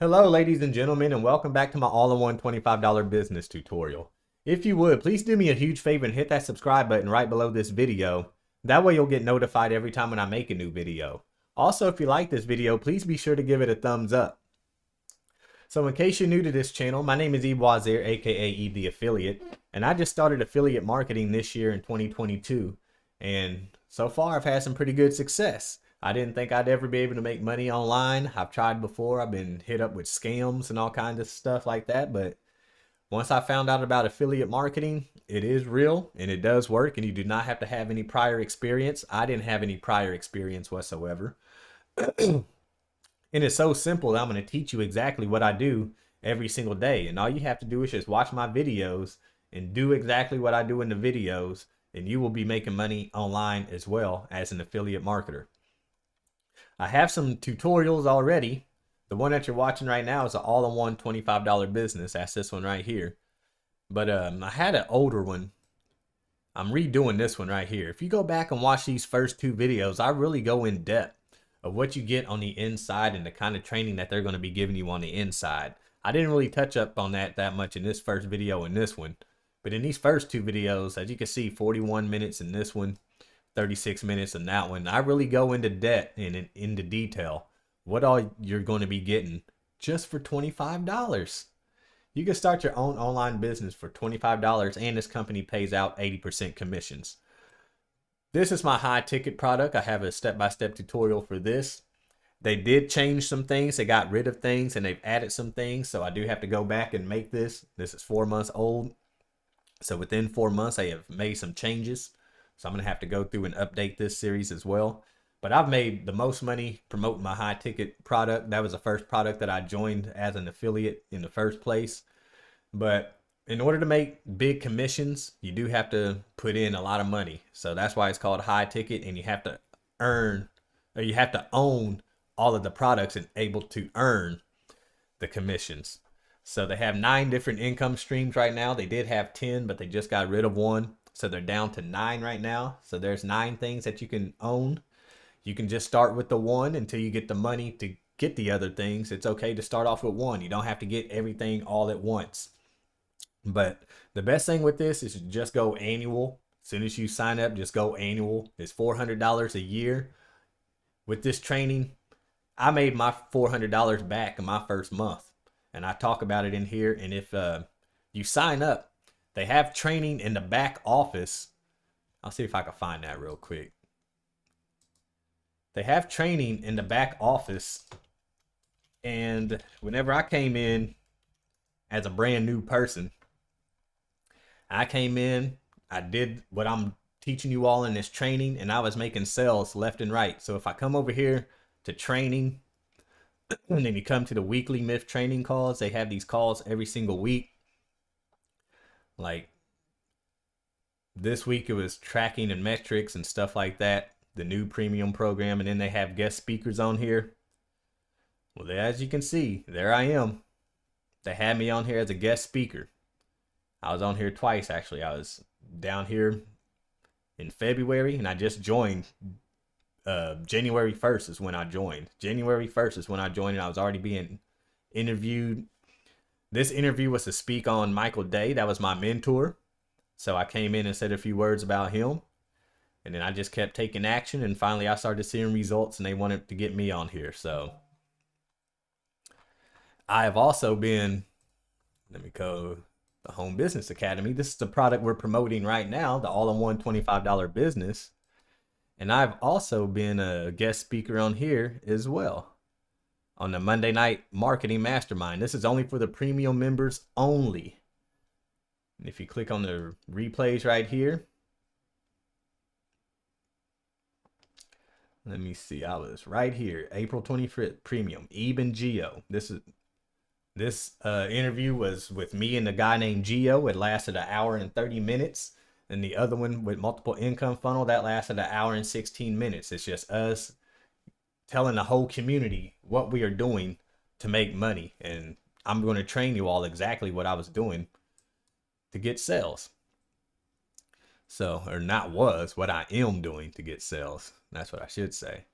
Hello, ladies and gentlemen, and welcome back to my all-in-one $25 business tutorial. If you would, please do me a huge favor and hit that subscribe button right below this video. That way you'll get notified every time when I make a new video. Also, if you like this video, please be sure to give it a thumbs up. So in case you're new to this channel, my name is Eve Wazir, aka Eve the Affiliate, and I just started affiliate marketing this year in 2022. And so far I've had some pretty good success. I didn't think I'd ever be able to make money online. I've tried before. I've been hit up with scams and all kinds of stuff like that. But once I found out about affiliate marketing, it is real and it does work, and you do not have to have any prior experience. I didn't have any prior experience whatsoever. And it's so simple that I'm going to teach you exactly what I do every single day. And all you have to do is just watch my videos and do exactly what I do in the videos, and you will be making money online as well as an affiliate marketer. I have some tutorials already. The one that you're watching right now is an all-in-one $25 business. That's this one right here. But I had an older one. I'm redoing this one right here. If you go back and watch these first two videos, I really go in depth of what you get on the inside and the kind of training that they're going to be giving you on the inside. I didn't really touch up on that much in this first video and this one. But in these first two videos, as you can see, 41 minutes in this one, 36 minutes in that one, I really go into depth and into detail what all you're going to be getting just for $25. You can start your own online business for $25, and this company pays out 80% commissions. This is my high ticket product. I have a step-by-step tutorial for this. They did change some things. They got rid of things and they've added some things. So I do have to go back and make this. This is 4 months old. So within 4 months, I have made some changes. So I'm going to have to go through and update this series as well. But I've made the most money promoting my high ticket product. That was the first product that I joined as an affiliate in the first place. But in order to make big commissions, you do have to put in a lot of money. So that's why it's called high ticket, and you have to earn, or you have to own all of the products and able to earn the commissions. So they have 9 different income streams right now. They did have 10, but they just got rid of one. So they're down to 9 right now. So there's 9 things that you can own. You can just start with the one until you get the money to get the other things. It's okay to start off with one. You don't have to get everything all at once. But the best thing with this is just go annual. As soon as you sign up, just go annual. It's $400 a year. With this training, I made my $400 back in my first month. And I talk about it in here. And if you sign up, they have training in the back office. I'll see if I can find that real quick. They have training in the back office. And whenever I came in as a brand new person, I came in, I did what I'm teaching you all in this training, and I was making sales left and right. So if I come over here to training, and then you come to the weekly myth training calls, they have these calls every single week. Like this week, it was tracking and metrics and stuff like that, the new premium program, and then they have guest speakers on here. Well, as you can see, there I am. They had me on here as a guest speaker. I was on here twice, actually. I was down here in February, and I just joined. January 1st is when I joined. January 1st is when I joined, and I was already being interviewed. This interview was to speak on Michael Day. That was my mentor. So I came in and said a few words about him. And then I just kept taking action, and finally I started seeing results, and they wanted to get me on here. So I have also been, let me go, the Home Business Academy. This is the product we're promoting right now, the all-in-one $25 business. And I've also been a guest speaker on here as well on the Monday Night Marketing Mastermind. This is only for the premium members only. And if you click on the replays right here, let me see, I was right here, April 25th, premium, Eben Geo. This interview was with me and a guy named Geo. It lasted an hour and 30 minutes. And the other one with multiple income funnel, that lasted an hour and 16 minutes. It's just us telling the whole community what we are doing to make money. And I'm going to train you all exactly what I was doing to get sales. So, or not was, what I am doing to get sales. That's what I should say.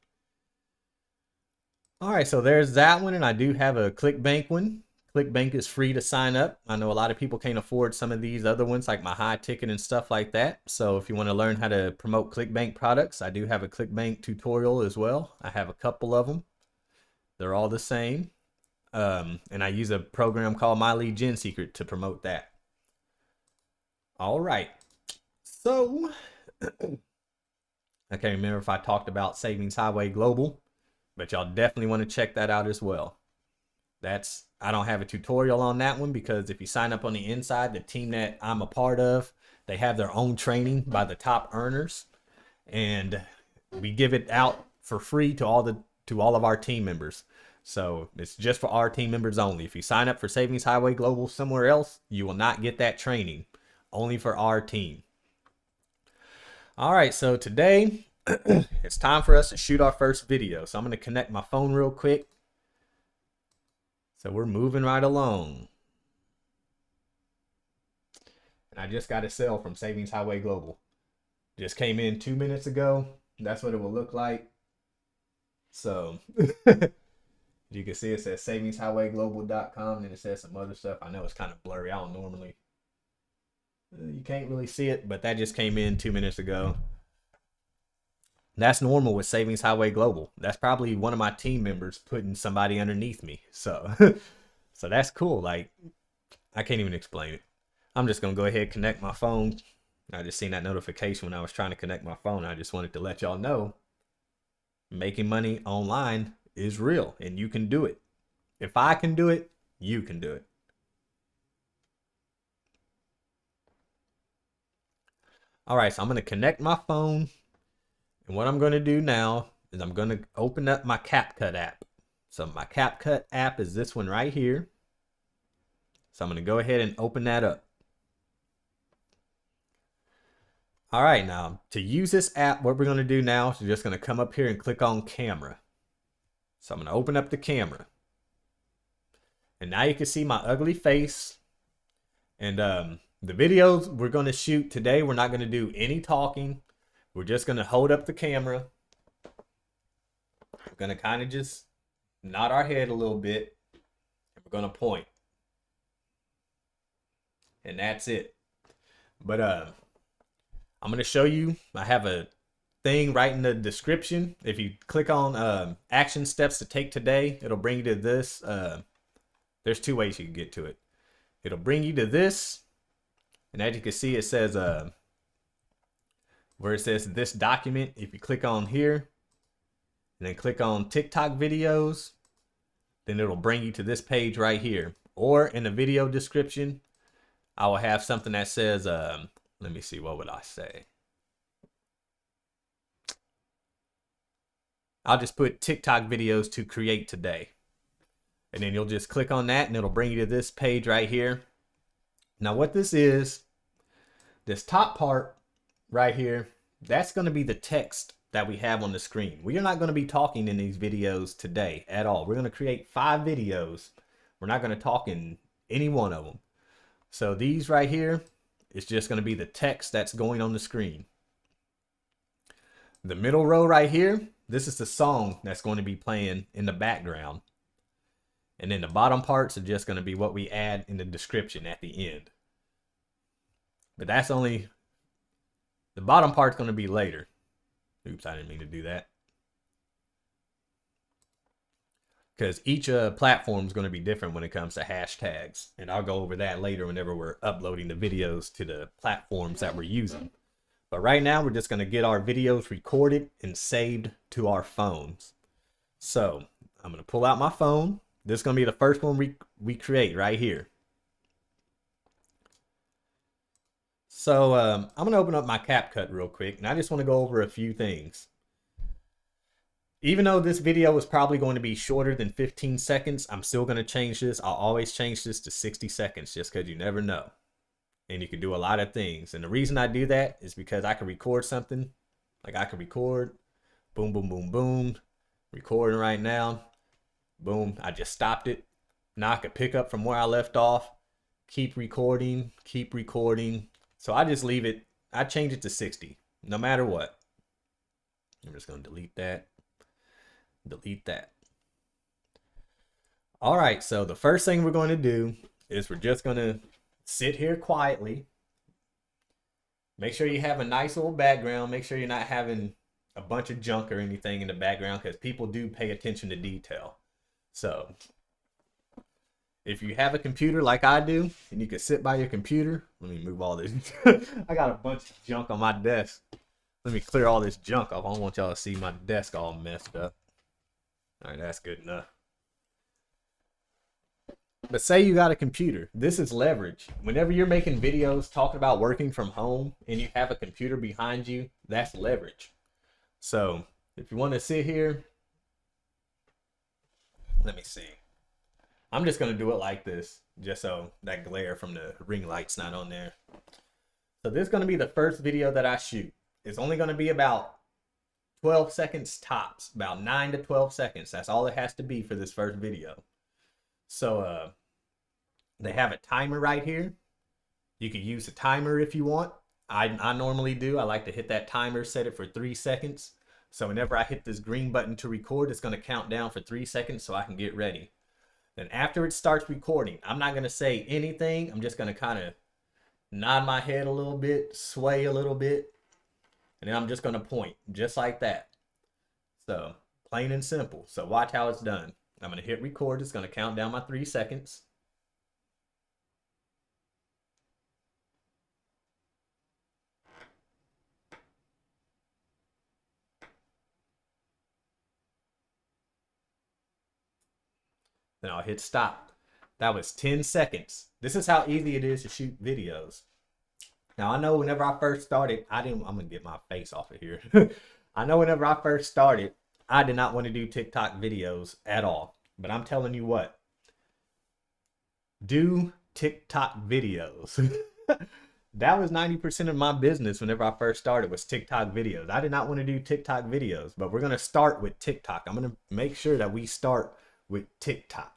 All right, so there's that one, and I do have a ClickBank one. ClickBank is free to sign up. I know a lot of people can't afford some of these other ones, like my high ticket and stuff like that. So if you want to learn how to promote ClickBank products, I do have a ClickBank tutorial as well. I have a couple of them. They're all the same. And I use a program called My Lead Gen Secret to promote that. All right. So I can't remember if I talked about Savings Highway Global, but y'all definitely want to check that out as well. I don't have a tutorial on that one because if you sign up on the inside, the team that I'm a part of, they have their own training by the top earners, and we give it out for free to all of our team members. So it's just for our team members only. If you sign up for Savings Highway Global somewhere else, you will not get that training. Only for our team. All right, so today it's time for us to shoot our first video. So I'm going to connect my phone real quick. So we're moving right along. And I just got a sale from Savings Highway Global. Just came in 2 minutes ago. That's what it will look like. So you can see it says savingshighwayglobal.com, and it says some other stuff. I know it's kind of blurry. I don't normally. You can't really see it, but that just came in 2 minutes ago. That's normal with Savings Highway Global. That's probably one of my team members putting somebody underneath me. So, so that's cool. Like, I can't even explain it. I'm just going to go ahead and connect my phone. I just seen that notification when I was trying to connect my phone. I just wanted to let y'all know making money online is real and you can do it. If I can do it, you can do it. All right, so I'm going to connect my phone. And what I'm going to do now is I'm going to open up my CapCut app. So my CapCut app is this one right here. So I'm going to go ahead and open that up. All right, now to use this app, what we're going to do now is we're just going to come up here and click on camera. So I'm going to open up the camera. And now you can see my ugly face. And the videos we're going to shoot today, we're not going to do any talking. We're just going to hold up the camera. We're going to kind of just nod our head a little bit. And we're going to point. And that's it. But I'm going to show you. I have a thing right in the description. If you click on action steps to take today, it'll bring you to this. There's 2 ways you can get to it. It'll bring you to this. And as you can see, it says where it says this document. If you click on here and then click on TikTok videos, then it'll bring you to this page right here. Or in the video description, I will have something that says, let me see, what would I say? I'll just put TikTok videos to create today. And then you'll just click on that and it'll bring you to this page right here. Now what this is, this top part right here, that's going to be the text that we have on the screen. We are not going to be talking in these videos today at all. We're going to create 5 videos. We're not going to talk in any one of them. So these right here is just going to be the text that's going on the screen. The middle row right here, this is the song that's going to be playing in the background. And then the bottom parts are just going to be what we add in the description at the end. But that's only, the bottom part's going to be later. Oops, I didn't mean to do that. Because each platform is going to be different when it comes to hashtags. And I'll go over that later whenever we're uploading the videos to the platforms that we're using. But right now, we're just going to get our videos recorded and saved to our phones. So I'm going to pull out my phone. This is going to be the first one we create right here. So I'm going to open up my CapCut real quick, and I just want to go over a few things. Even though this video is probably going to be shorter than 15 seconds, I'm still going to change this. I'll always change this to 60 seconds just because you never know. And you can do a lot of things. And the reason I do that is because I can record something. Like I can record, boom, boom, boom, boom. Recording right now. Boom, I just stopped it. Now I could pick up from where I left off. Keep recording, keep recording. So I just leave it, I change it to 60, no matter what. I'm just going to delete that. Delete that. All right, so the first thing we're going to do is we're just going to sit here quietly. Make sure you have a nice little background. Make sure you're not having a bunch of junk or anything in the background, because people do pay attention to detail. So if you have a computer like I do, and you can sit by your computer, let me move all this. I got a bunch of junk on my desk. Let me clear all this junk off. I don't want y'all to see my desk all messed up. All right, that's good enough. But say you got a computer. This is leverage. Whenever you're making videos talking about working from home and you have a computer behind you, that's leverage. So if you want to sit here, let me see. I'm just going to do it like this, just so that glare from the ring light's not on there. So this is going to be the first video that I shoot. It's only going to be about 12 seconds tops, about 9 to 12 seconds. That's all it has to be for this first video. So they have a timer right here. You can use a timer if you want. I normally do. I like to hit that timer, set it for 3 seconds. So whenever I hit this green button to record, it's going to count down for 3 seconds so I can get ready. Then after it starts recording, I'm not going to say anything. I'm just going to kind of nod my head a little bit, sway a little bit, and then I'm just going to point just like that. So plain and simple. So watch how it's done. I'm going to hit record. It's going to count down my 3 seconds. Then I'll hit stop. That was 10 seconds. This is how easy it is to shoot videos. Now, I know whenever I first started, I'm going to get my face off of here. I know whenever I first started, I did not want to do TikTok videos at all. But I'm telling you what, do TikTok videos. That was 90% of my business whenever I first started, was TikTok videos. I did not want to do TikTok videos, but we're going to start with TikTok. I'm going to make sure that we start with TikTok.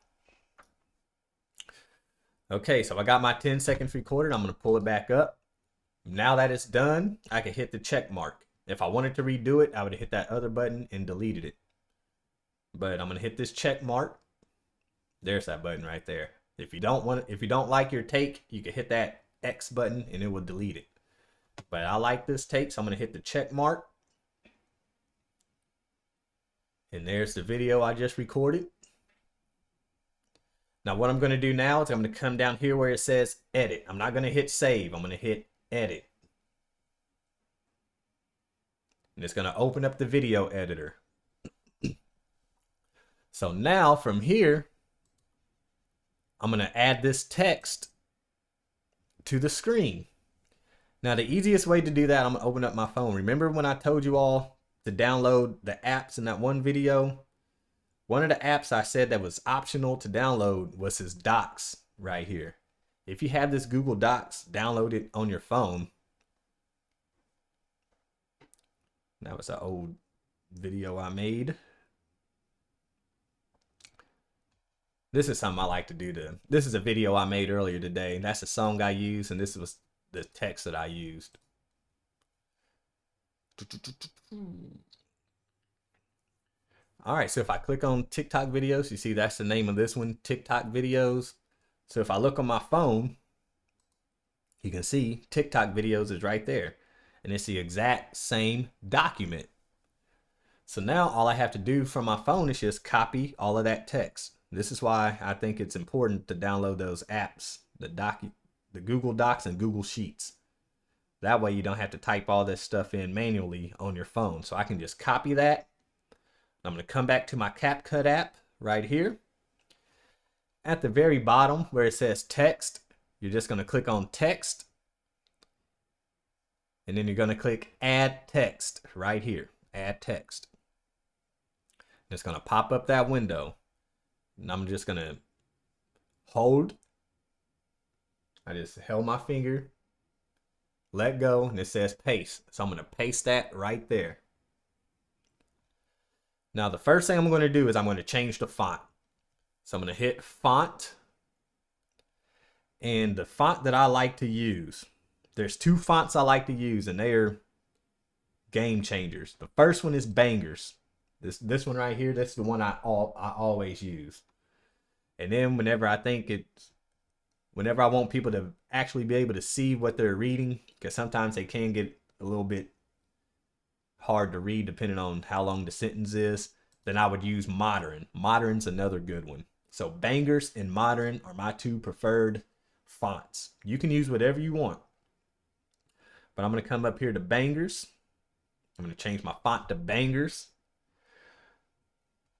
Okay, so I got my 10 seconds recorded. I'm going to pull it back up. Now that it's done, I can hit the check mark. If I wanted to redo it, I would have hit that other button and deleted it. But I'm going to hit this check mark. There's that button right there. If you don't like your take, you can hit that X button and it will delete it. But I like this take, so I'm going to hit the check mark. And there's the video I just recorded. Now what I'm going to do now is I'm going to come down here where it says edit. I'm not going to hit save. I'm going to hit edit. And it's going to open up the video editor. So now from here, I'm going to add this text to the screen. Now the easiest way to do that, I'm going to open up my phone. Remember when I told you all to download the apps in that one video? One of the apps I said that was optional to download was this Docs right here. If you have this Google Docs, download it on your phone. That was an old video I made. This is something I like to do. This is a video I made earlier today. That's a song I used, and this was the text that I used. All right, so if I click on TikTok videos, you see that's the name of this one, TikTok videos. So if I look on my phone, you can see TikTok videos is right there. And it's the exact same document. So now all I have to do from my phone is just copy all of that text. This is why I think it's important to download those apps, the Google Docs and Google Sheets. That way you don't have to type all this stuff in manually on your phone. So I can just copy that. I'm going to come back to my CapCut app right here. At the very bottom where it says text, you're just going to click on text. And then you're going to click add text right here, add text. And it's going to pop up that window. And I'm just going to hold. I just held my finger, let go, and it says paste. So I'm going to paste that right there. Now the first thing I'm going to do is I'm going to change the font. So I'm going to hit font. And the font that I like to use, there's 2 fonts I like to use, and they are game changers. The first one is Bangers. This one right here, that's the one I always use. And then whenever I want people to actually be able to see what they're reading, because sometimes they can get a little bit hard to read depending on how long the sentence is, then I would use Modern. Modern's another good one. So Bangers and Modern are my two preferred fonts. You can use whatever you want. But I'm going to come up here to Bangers. I'm going to change my font to Bangers.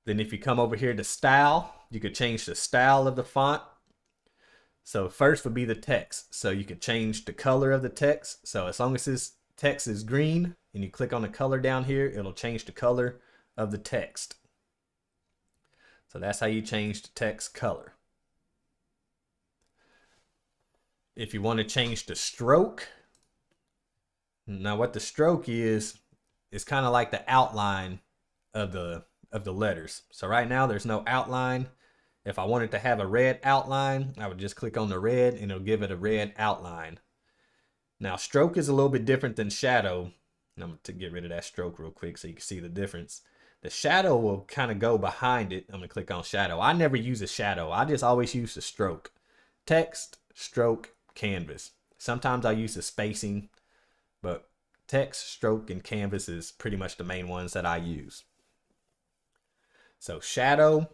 Then if you come over here to Style, you could change the style of the font. So first would be the text. So you could change the color of the text. So as long as this text is green and you click on the color down here, it'll change the color of the text. So that's how you change the text color. If you want to change the stroke, now what the stroke is kind of like the outline of the letters. So right now there's no outline. If I wanted to have a red outline, I would just click on the red and it'll give it a red outline. Now stroke is a little bit different than shadow. I'm going to get rid of that stroke real quick so you can see the difference. The shadow will kind of go behind it. I'm going to click on shadow. I never use a shadow. I just always use the stroke. Text, stroke, canvas. Sometimes I use the spacing, but text, stroke, and canvas is pretty much the main ones that I use. So shadow.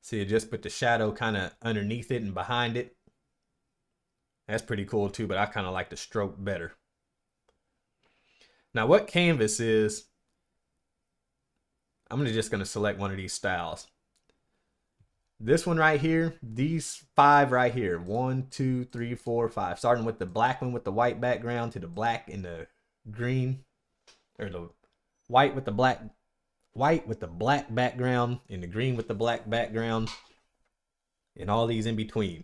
See, it just put the shadow kind of underneath it and behind it. That's pretty cool too, but I kind of like the stroke better. Now what canvas is, I'm just going to select one of these styles. This one right here, these 5 right here, 1, 2, 3, 4, 5, starting with the black one with the white background to the black and the green, or the white with the black background and the green with the black background, and all these in between.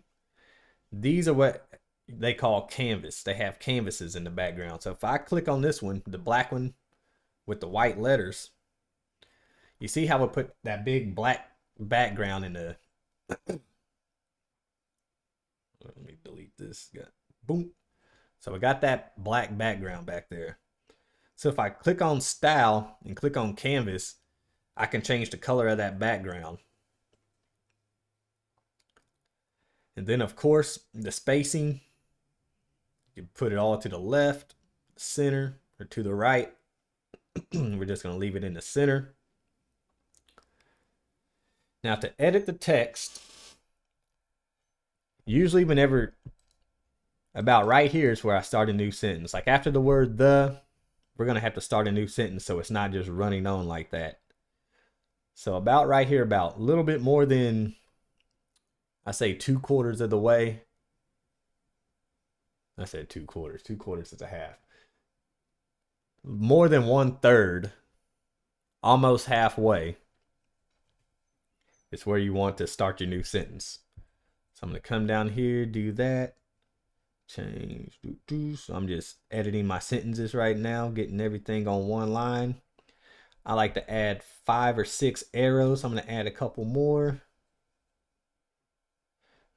These are what they call canvas. They have canvases in the background. So if I click on this one, the black one with the white letters, you see how it put that big black background in the... Let me delete this. Boom. So we got that black background back there. So if I click on style and click on canvas, I can change the color of that background. And then of course, the spacing, you put it all to the left, center, or to the right. We're just going to leave it in the center. Now to edit the text, usually whenever, about right here is where I start a new sentence. Like after the word the, we're going to have to start a new sentence so it's not just running on like that. So about right here, about a little bit more than, I say 2/4 of the way. I said 2/4. 2/4 is a half. More than 1/3, almost halfway, is where you want to start your new sentence. So I'm going to come down here, do that. Change. So I'm just editing my sentences right now, getting everything on one line. I like to add 5 or 6 arrows. I'm going to add a couple more.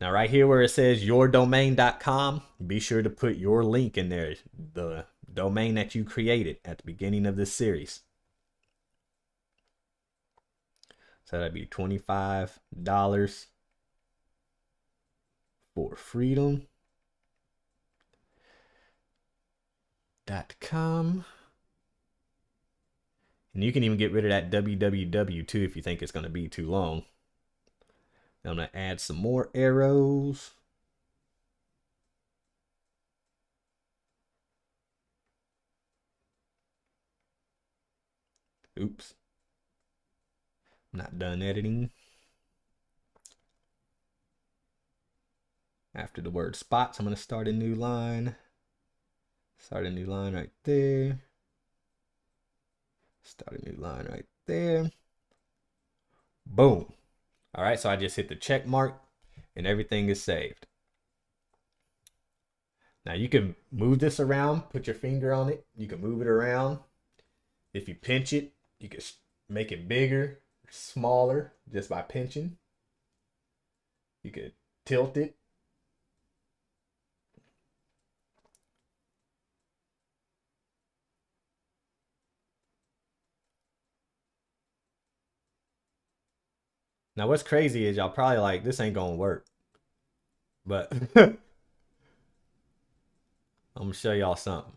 Now right here where it says yourdomain.com, be sure to put your link in there, the domain that you created at the beginning of this series. So that'd be $25 for freedom.com. And you can even get rid of that www too if you think it's going to be too long. I'm going to add some more arrows. Oops. I'm not done editing. After the word spots, I'm going to start a new line. Start a new line right there. Start a new line right there. Boom. All right, so I just hit the check mark and everything is saved. Now you can move this around, put your finger on it. You can move it around. If you pinch it, you can make it bigger, smaller just by pinching. You could tilt it. Now what's crazy is y'all probably like, this ain't gonna work. But I'm gonna show y'all something.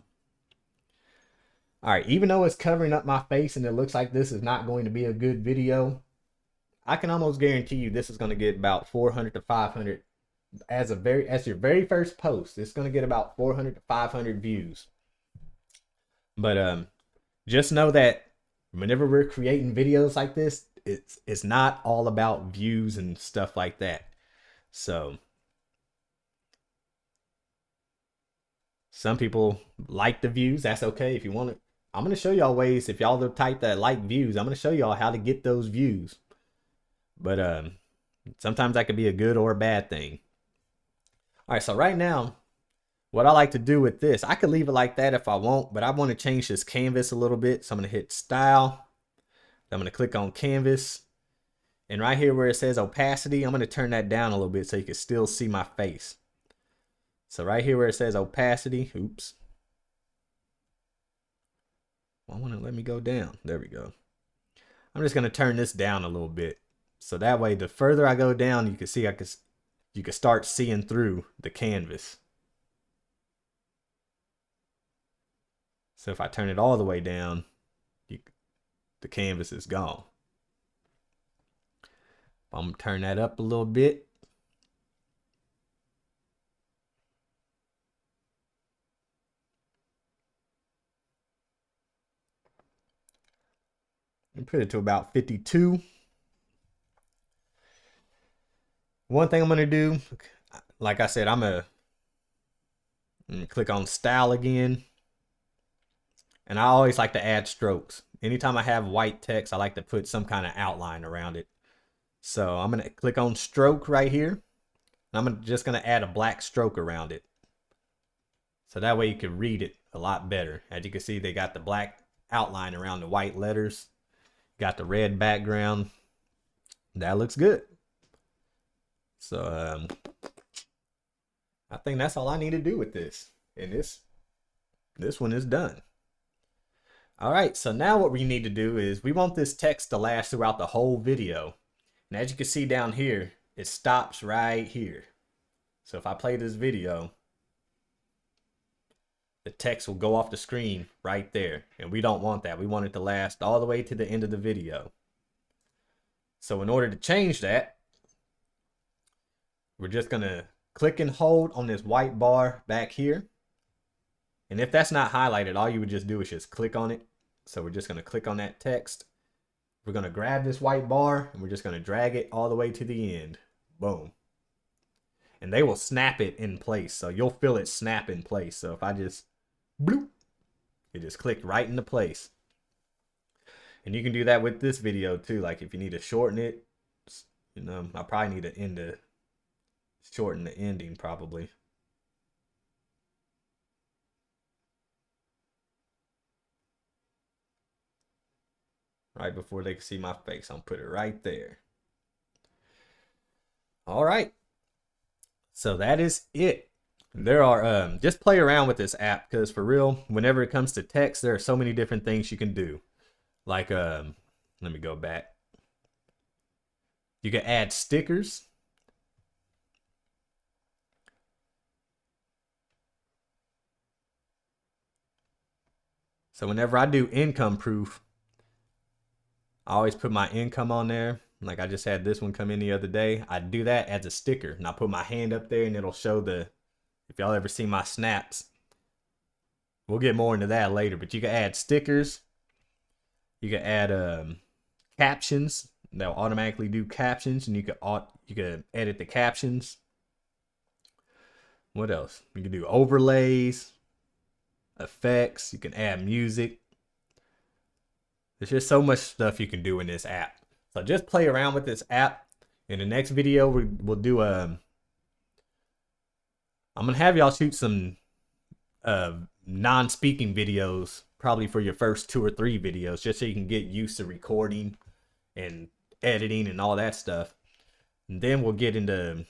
All right, even though it's covering up my face and it looks like this is not going to be a good video, I can almost guarantee you this is going to get about 400 to 500 as your very first post. It's going to get about 400 to 500 views. But just know that whenever we're creating videos like this, it's not all about views and stuff like that. So some people like the views. That's okay. If you want to, I'm going to show y'all ways. If y'all the type that like views, I'm going to show y'all how to get those views. But sometimes that could be a good or a bad thing. All right, so right now, what I like to do with this, I could leave it like that if I want, but I want to change this canvas a little bit. So I'm going to hit Style. I'm going to click on Canvas. And right here where it says Opacity, I'm going to turn that down a little bit so you can still see my face. So right here where it says Opacity, oops. Why won't it let me go down? There we go. I'm just going to turn this down a little bit. So that way, the further I go down, you can see you can start seeing through the canvas. So if I turn it all the way down, the canvas is gone. I'm going to turn that up a little bit. And put it to about 52. One thing I'm going to do, like I said, I'm going to click on Style again. And I always like to add strokes. Anytime I have white text, I like to put some kind of outline around it. So I'm going to click on Stroke right here. And I'm just going to add a black stroke around it. So that way you can read it a lot better. As you can see, they got the black outline around the white letters. Got the red background. That looks good. So I think that's all I need to do with this. And this one is done. All right, so now what we need to do is we want this text to last throughout the whole video. And as you can see down here, it stops right here. So if I play this video, the text will go off the screen right there. And we don't want that. We want it to last all the way to the end of the video. So in order to change that, we're just going to click and hold on this white bar back here. And if that's not highlighted, all you would just do is just click on it. So we're just going to click on that text. We're going to grab this white bar and we're just going to drag it all the way to the end. Boom. And they will snap it in place. So you'll feel it snap in place. So if I just bloop, it just clicked right into place. And you can do that with this video too. Like if you need to shorten it, you know, I probably need to shorten the ending probably. Right before they can see my face, I'll put it right there. All right. So that is it. There are just play around with this app because for real, whenever it comes to text, there are so many different things you can do. Like let me go back. You can add stickers. So whenever I do income proof, I always put my income on there. Like I just had this one come in the other day. I do that as a sticker and I put my hand up there and it'll show if y'all ever see my snaps. We'll get more into that later, but you can add stickers. You can add captions. They'll automatically do captions and you can edit the captions. What else? You can do overlays, effects. You can add music. There's just so much stuff you can do in this app. So just play around with this app. In the next video, we'll do I'm gonna have y'all shoot some non-speaking videos, probably for your first 2 or 3 videos, just so you can get used to recording and editing and all that stuff. And then we'll get into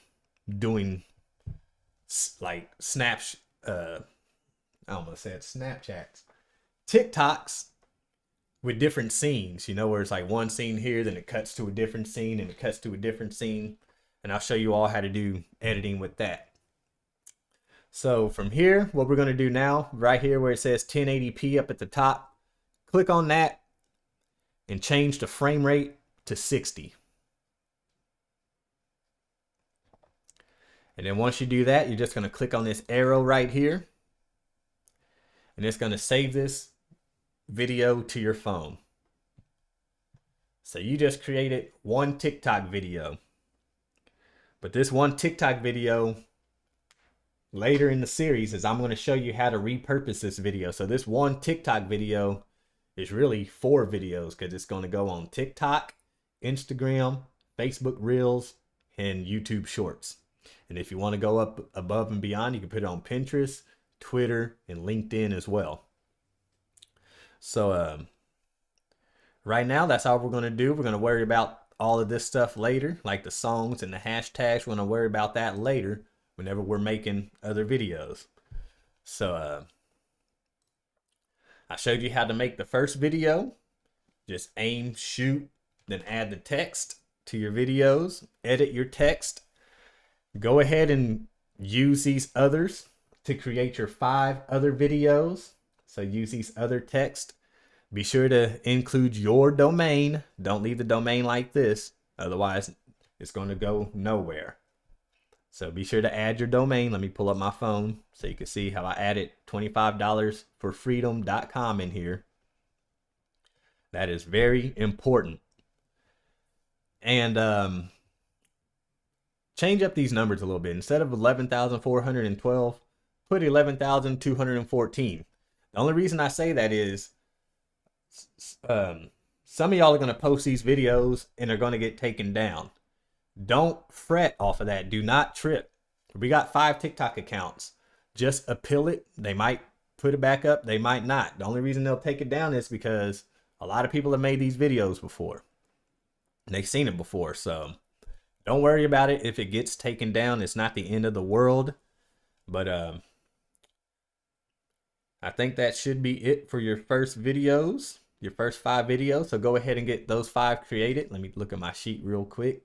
doing like I almost said Snapchats, TikToks, with different scenes, you know, where it's like one scene here, then it cuts to a different scene and it cuts to a different scene. And I'll show you all how to do editing with that. So from here, what we're going to do now, right here where it says 1080p up at the top, click on that and change the frame rate to 60. And then once you do that, you're just going to click on this arrow right here. And it's going to save this video to your phone. So you just created one TikTok video. But this one TikTok video, later in the series, is I'm going to show you how to repurpose this video. So this one TikTok video is really 4 videos, because it's going to go on TikTok, Instagram, Facebook Reels, and YouTube Shorts. And if you want to go up above and beyond, you can put it on Pinterest, Twitter, and LinkedIn as well. So right now, that's all we're going to do. We're going to worry about all of this stuff later, like the songs and the hashtags. We're going to worry about that later whenever we're making other videos. So I showed you how to make the first video. Just aim, shoot, then add the text to your videos. Edit your text. Go ahead and use these others to create your 5 other videos. So use these other text. Be sure to include your domain. Don't leave the domain like this. Otherwise, it's going to go nowhere. So be sure to add your domain. Let me pull up my phone so you can see how I added $25forfreedom.com in here. That is very important. And change up these numbers a little bit. Instead of 11,412, put 11,214. The only reason I say that is some of y'all are going to post these videos and they're going to get taken down. Don't fret off of that. Do not trip. We got 5 TikTok accounts. Just appeal it. They might put it back up. They might not. The only reason they'll take it down is because a lot of people have made these videos before. They've seen it before. So don't worry about it. If it gets taken down, it's not the end of the world. But I think that should be it for your first videos, your first 5 videos. So go ahead and get those 5 created. Let me look at my sheet real quick.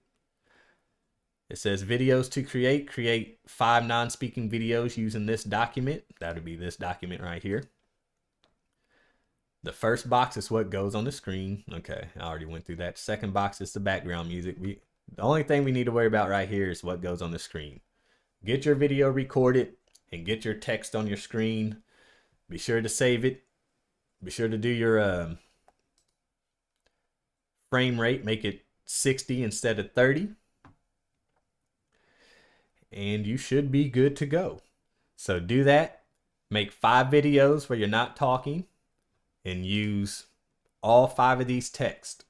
It says videos to create. Create 5 non-speaking videos using this document. That would be this document right here. The first box is what goes on the screen. Okay, I already went through that. Second box is the background music. The only thing we need to worry about right here is what goes on the screen. Get your video recorded and get your text on your screen. Be sure to save it. Be sure to do your frame rate. Make it 60 instead of 30. And you should be good to go. So do that. Make 5 videos where you're not talking and use all 5 of these text.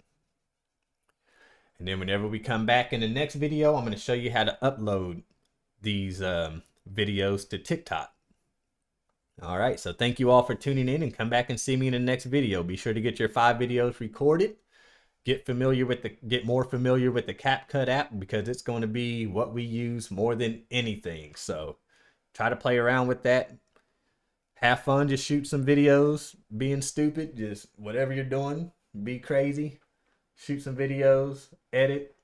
And then whenever we come back in the next video, I'm going to show you how to upload these videos to TikTok. All right, so thank you all for tuning in, and come back and see me in the next video. Be sure to get your 5 videos recorded. Get more familiar with the CapCut app, because it's going to be what we use more than anything. So try to play around with that. Have fun, just shoot some videos, being stupid, just whatever you're doing, be crazy. Shoot some videos, edit.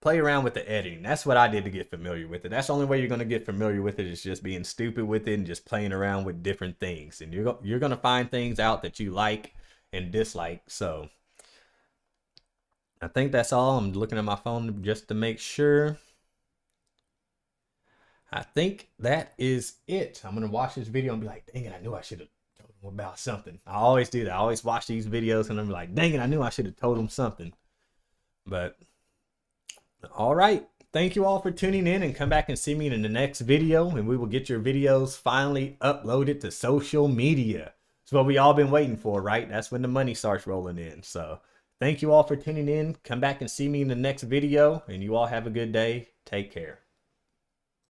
Play around with the editing. That's what I did to get familiar with it. That's the only way you're going to get familiar with it, is just being stupid with it and just playing around with different things. And you're going to find things out that you like and dislike. So I think that's all. I'm looking at my phone just to make sure. I think that is it. I'm going to watch this video and be like, dang it, I knew I should have told him about something. I always do that. I always watch these videos and I'm like, dang it, I knew I should have told him something. But all right. Thank you all for tuning in, and come back and see me in the next video, and we will get your videos finally uploaded to social media. It's what we all been waiting for, right? That's when the money starts rolling in. So thank you all for tuning in. Come back and see me in the next video, and you all have a good day. Take care.